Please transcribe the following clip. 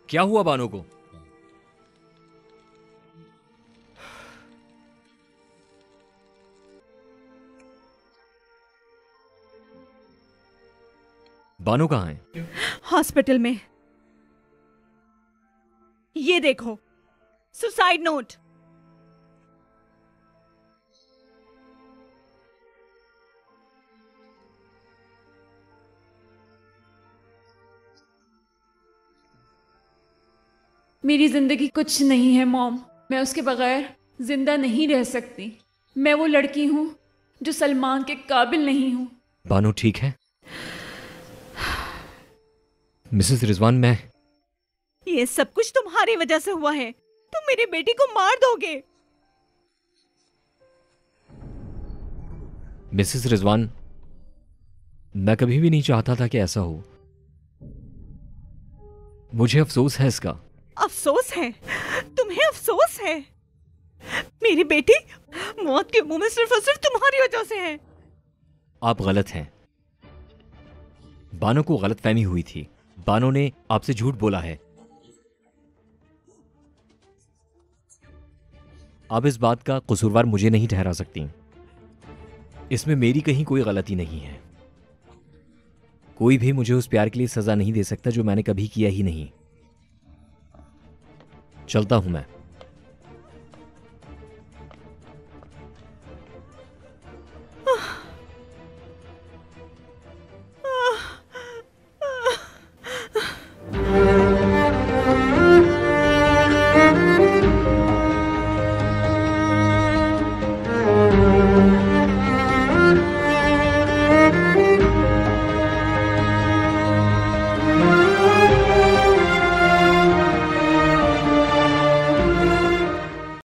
क्या हुआ बानो को? बानो कहाँ है? हॉस्पिटल में। ये देखो, सुसाइड नोट। मेरी जिंदगी कुछ नहीं है मॉम, मैं उसके बगैर जिंदा नहीं रह सकती। मैं वो लड़की हूँ जो सलमान के काबिल नहीं हूँ। बानो ठीक है? मिसेस रिजवान, मैं ये सब कुछ तुम्हारी वजह से हुआ है। तुम मेरी बेटी को मार दोगे। मिसेस रिजवान, मैं कभी भी नहीं चाहता था कि ऐसा हो। मुझे अफसोस है इसका। अफसोस है? तुम्हें अफसोस है? मेरी बेटी मौत के मुंह में सिर्फ और सिर्फ तुम्हारी वजह से है। आप गलत हैं। बानो को गलतफहमी हुई थी। बानो ने आपसे झूठ बोला है। आप इस बात का कसूरवार मुझे नहीं ठहरा सकती। इसमें मेरी कहीं कोई गलती नहीं है। कोई भी मुझे उस प्यार के लिए सजा नहीं दे सकता जो मैंने कभी किया ही नहीं। चलता हूं मैं।